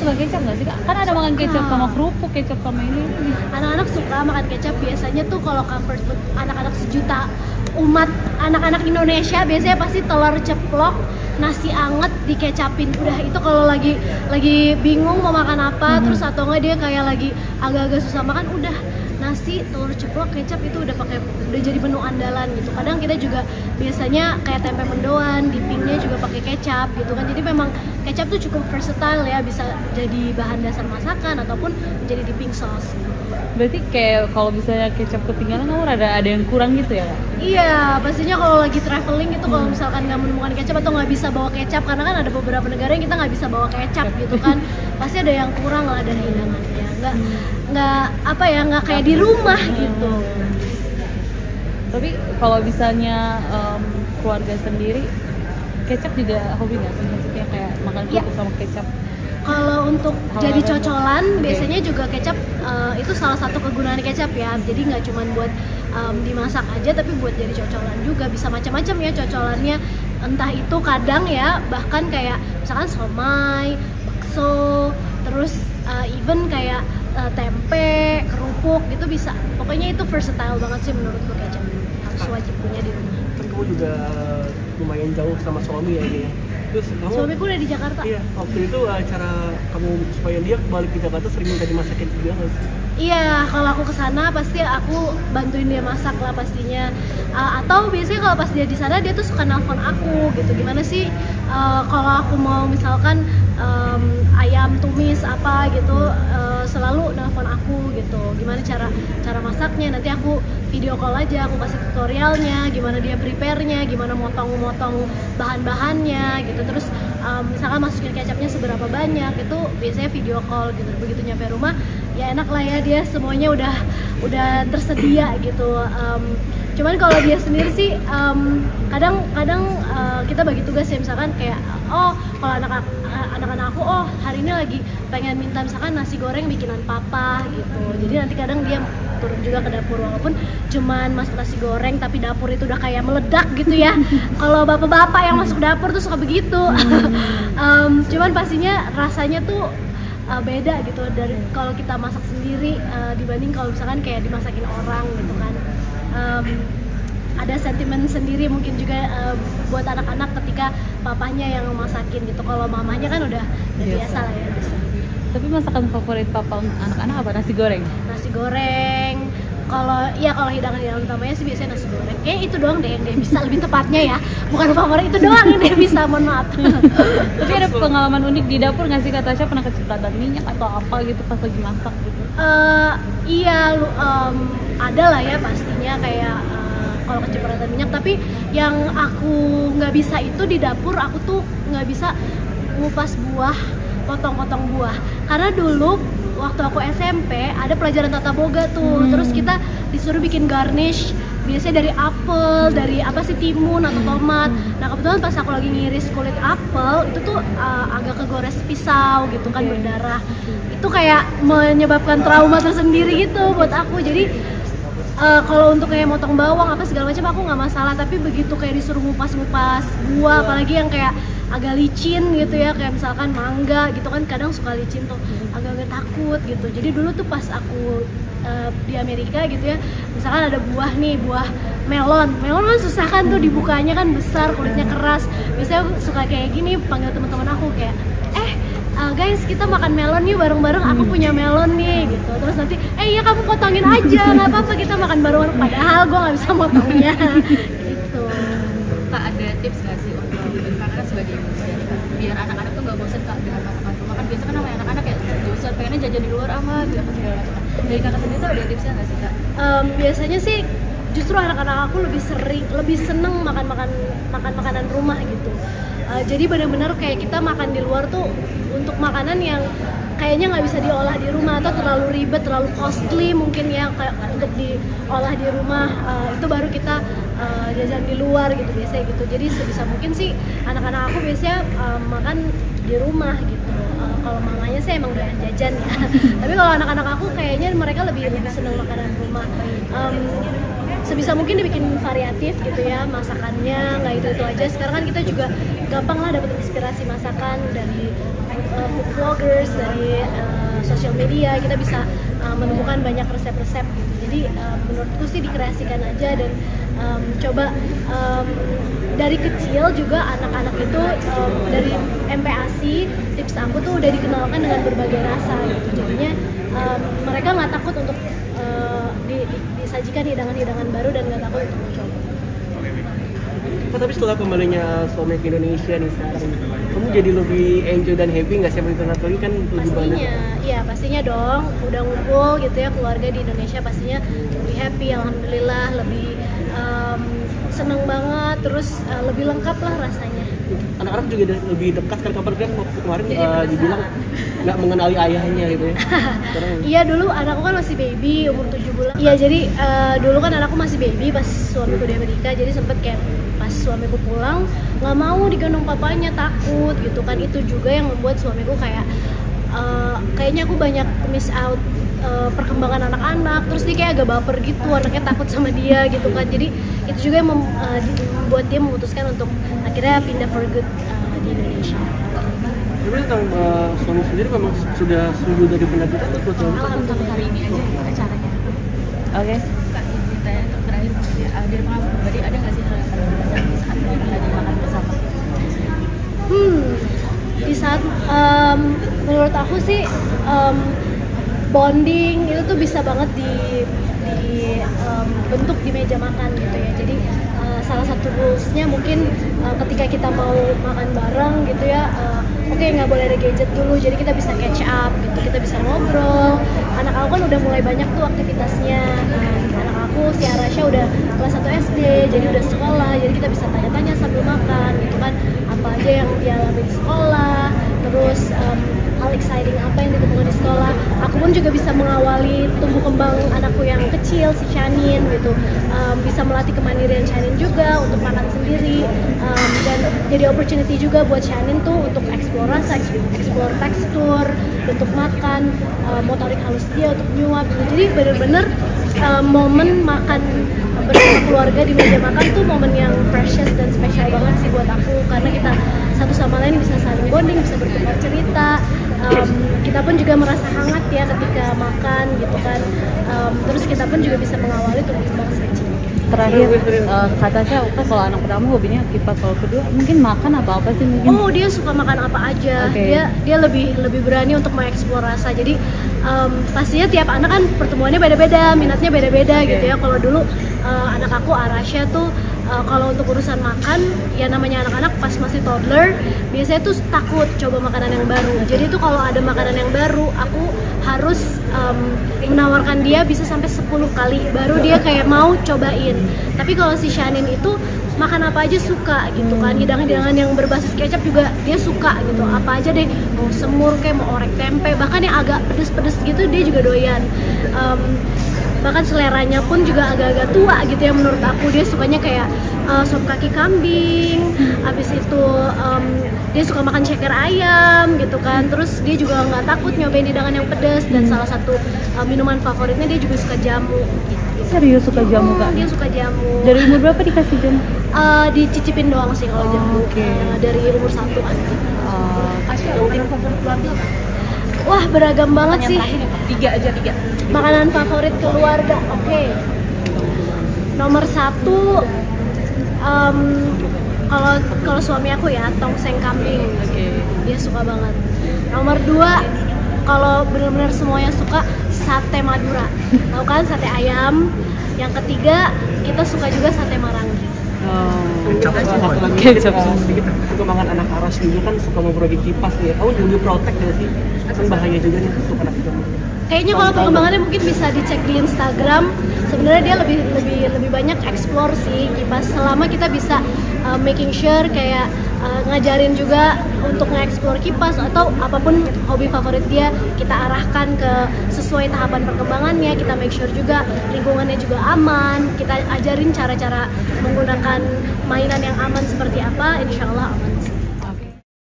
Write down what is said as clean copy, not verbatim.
suka kecap nggak sih Kak? Kan ada makan kecap sama kerupuk, kecap sama ini. Anak-anak suka makan kecap, biasanya tuh kalau comfort food anak-anak sejuta umat anak-anak Indonesia biasanya pasti telur ceplok, nasi anget dikecapin. Udah itu kalau lagi bingung mau makan apa, terus atau enggak dia kayak lagi agak-agak susah makan, udah nasi, telur ceplok, kecap itu udah jadi menu andalan gitu. Kadang kita juga biasanya kayak tempe mendoan, dippingnya juga pakai kecap gitu kan. Jadi memang kecap tuh cukup versatile ya, bisa jadi bahan dasar masakan ataupun menjadi dipping sauce. Berarti kayak kalau misalnya kecap ketinggalan kamu ada yang kurang gitu ya Kak? Iya, pastinya kalau lagi traveling itu kalau misalkan nggak menemukan kecap atau nggak bisa bawa kecap, karena kan ada beberapa negara yang kita nggak bisa bawa kecap gitu kan, pasti ada yang kurang lah dari hidangannya. Nggak kayak di rumah gitu. Tapi kalau misalnya keluarga sendiri, kecap juga hobi nggak sih? Maksudnya kayak makan kerupuk sama kecap? Kalau untuk jadi cocolan, biasanya juga kecap itu salah satu kegunaan kecap ya. Jadi nggak cuma buat dimasak aja, tapi buat jadi cocolan juga. Bisa macam-macam ya cocolannya. Entah itu kadang ya, bahkan kayak misalkan somai, bakso, terus even kayak tempe, kerupuk gitu bisa. Pokoknya itu versatile banget sih menurutku kecap. Harus wajib punya di rumah. Kan kamu juga lumayan jauh sama suami ya ini ya. Terus kamu, suamiku udah di Jakarta. Iya, waktu itu cara kamu supaya dia balik ke Jakarta sering minta dimasakin juga nggak sih? Iya, kalau aku kesana pasti aku bantuin dia masak lah pastinya. Atau biasanya kalau pas dia di sana dia tuh suka nelfon aku gitu. Gimana sih kalau aku mau misalkan ayam tumis apa gitu, selalu nelfon aku gitu. Gimana cara masaknya? Nanti aku video call aja, aku kasih tutorialnya, gimana dia prepare-nya, gimana motong-motong bahan-bahannya gitu. Terus misalkan masukin kecapnya seberapa banyak, itu biasanya video call gitu. Begitu nyampe rumah ya enak lah ya, dia semuanya udah tersedia gitu. Cuman kalau dia sendiri sih kadang kita bagi tugas ya, misalkan kayak kalau anak-anak aku hari ini lagi pengen minta misalkan nasi goreng bikinan papa gitu. Jadi nanti kadang dia turun juga ke dapur, walaupun cuman masak nasi goreng tapi dapur itu udah kayak meledak gitu ya. Kalau bapak-bapak yang masuk dapur tuh suka begitu. Cuman pastinya rasanya tuh beda gitu dari kalau kita masak sendiri dibanding kalau misalkan kayak dimasakin orang gitu kan. Ada sentimen sendiri mungkin juga buat anak-anak ketika papanya yang masakin gitu. Kalau mamanya kan udah biasa lah ya, bisa. Tapi masakan favorit papa anak-anak apa? Nasi goreng? Nasi goreng. Kalau hidangan utamanya sih biasanya nasi goreng. Kayak itu doang deh yang dia bisa, lebih tepatnya ya. Bukan favorit, itu doang yang dia bisa, mohon maaf. Tapi ada pengalaman unik di dapur nggak sih Kak Tasya? Pernah kecepatan minyak atau apa gitu pas lagi masak gitu? Iya, ada lah ya pastinya kayak kalau kecepatan minyak. Tapi yang aku nggak bisa itu di dapur, aku tuh nggak bisa ngupas buah, potong-potong buah. Karena dulu waktu aku SMP ada pelajaran tata boga tuh, terus kita disuruh bikin garnish biasanya dari apel, dari timun atau tomat. Nah kebetulan pas aku lagi ngiris kulit apel itu tuh agak kegores pisau gitu kan, berdarah. Itu kayak menyebabkan trauma tersendiri gitu buat aku. Jadi kalau untuk kayak motong bawang apa segala macam aku nggak masalah, tapi begitu kayak disuruh ngupas-ngupas buah, apalagi yang kayak agak licin gitu ya, kayak misalkan mangga gitu kan kadang suka licin tuh, agak-agak takut gitu. Jadi dulu tuh pas aku di Amerika gitu ya, misalkan ada buah melon kan susah kan tuh dibukanya kan, besar, kulitnya keras. Biasanya aku suka kayak gini, panggil teman-teman aku kayak guys kita makan melon yuk bareng-bareng, aku punya melon nih gitu. Terus nanti iya kamu potongin aja, nggak apa-apa kita makan bareng-bareng, padahal gue nggak bisa motongnya gitu. Kak, ada tips nggak sih untuk karena kan sebagai ibu biar anak-anak tuh nggak bosan Kak dengan masakan rumah? Kan biasa kan namanya anak-anak kayak bosan pengennya jajan di luar gitu apa segala macam. Dari kakak sendiri tuh ada tipsnya nggak sih Kak? Biasanya sih justru anak-anak aku lebih seneng makan makanan rumah gitu. Jadi benar-benar kayak kita makan di luar tuh untuk makanan yang kayaknya nggak bisa diolah di rumah atau terlalu ribet, terlalu costly mungkin ya kayak untuk diolah di rumah, itu baru kita jajan di luar gitu biasanya gitu. Jadi sebisa mungkin sih anak-anak aku biasanya makan di rumah gitu. Kalau mamanya sih emang doyan jajan ya. Tapi kalau anak-anak aku kayaknya mereka lebih seneng makanan rumah. Sebisa mungkin dibikin variatif gitu ya masakannya, nggak itu aja. Sekarang kan kita juga gampang lah dapat inspirasi masakan dari food vloggers, dari sosial media kita bisa menemukan banyak resep-resep gitu. Jadi menurutku sih dikreasikan aja dan coba dari kecil juga anak-anak itu dari MPASI tips aku tuh udah dikenalkan dengan berbagai rasa gitu. Jadinya mereka nggak takut untuk disajikan hidangan-hidangan baru dan nggak takut untuk mencoba. Tapi setelah kembalinya suami ke Indonesia nih sekarang, kamu jadi lebih enjoy dan happy nggak sih berinteraksi lagi kan lebih banyak? Pastinya, iya pastinya dong. Udah ngumpul gitu ya keluarga di Indonesia pastinya lebih happy, alhamdulillah, lebih seneng banget, terus lebih lengkap lah rasanya. Anak-anak juga lebih dekat kan kemarin dibilang nggak mengenali ayahnya gitu ya. Iya dulu anakku kan masih baby umur 7 bulan. Iya jadi dulu kan anakku masih baby pas suamiku di Amerika, jadi sempet kayak pas suamiku pulang nggak mau digendong papanya, takut gitu kan. Itu juga yang membuat suamiku kayak kayaknya aku banyak miss out perkembangan anak-anak, terus dia kayak agak baper gitu, anaknya takut sama dia gitu kan. Jadi itu juga yang membuat dia memutuskan untuk akhirnya pindah for good di Indonesia. Tapi tentang suami sendiri memang sudah sembuh dari penyakit atau betul? Untuk hari ini aja acaranya. Oke. Kak, ditanya untuk terakhir dari pengalaman pribadi ada nggak sih hal yang paling berkesan di saat lagi makan bersama? Di saat menurut aku sih bonding itu tuh bisa banget bentuk di meja makan gitu ya. Jadi salah satu rulesnya mungkin ketika kita mau makan bareng gitu ya, oke, nggak boleh ada gadget dulu, jadi kita bisa catch up gitu, kita bisa ngobrol. Anak aku kan udah mulai banyak tuh aktivitasnya. Anak aku si Arasha udah kelas 1 SD, jadi udah sekolah, jadi kita bisa tanya-tanya sambil makan gitu kan, apa aja yang dia alami di sekolah, terus hal exciting apa yang ditemukan di sekolah. Aku pun juga bisa mengawali tumbuh kembang anakku yang kecil, si Shanin gitu, bisa melatih kemandirian Shanin juga untuk makan sendiri, dan jadi opportunity juga buat Shanin tuh untuk explore rasa, explore tekstur, bentuk makan, motorik halus dia untuk nyuap gitu. Jadi bener-bener momen makan bersama keluarga di meja makan tuh momen yang precious dan spesial banget sih buat aku, karena kita satu sama lain bisa saling bonding, bisa bertukar cerita. Kita pun juga merasa hangat ya ketika makan gitu kan. Terus kita pun juga bisa mengawali tumbuh kembang si kecil. Terakhir kata saya kalau anak pertama hobinya kipas, kalau kedua mungkin makan apa sih mungkin? Oh, dia suka makan apa aja. Okay. Dia lebih berani untuk mengeksplor rasa. Jadi pastinya tiap anak kan pertemuannya beda-beda, minatnya beda-beda gitu ya. Kalau dulu anak aku Arasha tuh kalau untuk urusan makan, ya namanya anak-anak pas masih toddler biasanya tuh takut coba makanan yang baru. Jadi tuh kalau ada makanan yang baru, aku harus menawarkan dia bisa sampai 10 kali baru dia kayak mau cobain. Tapi kalau si Shanin itu makan apa aja suka gitu kan, hidangan-hidangan yang berbasis kecap juga dia suka gitu, apa aja deh, mau semur kayak mau orek tempe, bahkan yang agak pedes-pedes gitu dia juga doyan. Bahkan seleranya pun juga agak-agak tua gitu ya menurut aku. Dia sukanya kayak sop kaki kambing, habis itu dia suka makan ceker ayam gitu kan. Terus dia juga nggak takut nyobain hidangan yang pedas, dan salah satu minuman favoritnya dia juga suka jamu gitu. Serius suka jamu Kak? Dia suka jamu. Dari umur berapa dikasih jamu? Dicicipin doang sih kalau jamu. Dari umur 1 an. Asya, makanan favorit keluarga apa? Wah, beragam banget sih. Tiga aja. Makanan favorit keluarga, oke. Nomor 1, kalau suami aku ya tongseng kambing. Dia suka banget. Nomor 2, kalau benar-benar semuanya suka, sate Madura. Tahu kan sate ayam. Yang ketiga, kita suka juga sate Marangi. Perkembangan anak Aras juga kan suka memproduksi kipas ya. Kamu juga protek gak sih? Kan bahaya juga nih untuk anak kita. Kayaknya kalau perkembangannya mungkin bisa dicek di Instagram. Sebenarnya dia lebih banyak explore sih kipas, selama kita bisa making sure kayak ngajarin juga untuk nge-explore kipas atau apapun hobi favorit dia, kita arahkan ke sesuai tahapan perkembangannya. Kita make sure juga lingkungannya juga aman, kita ajarin cara-cara menggunakan mainan yang aman seperti apa, insya Allah aman.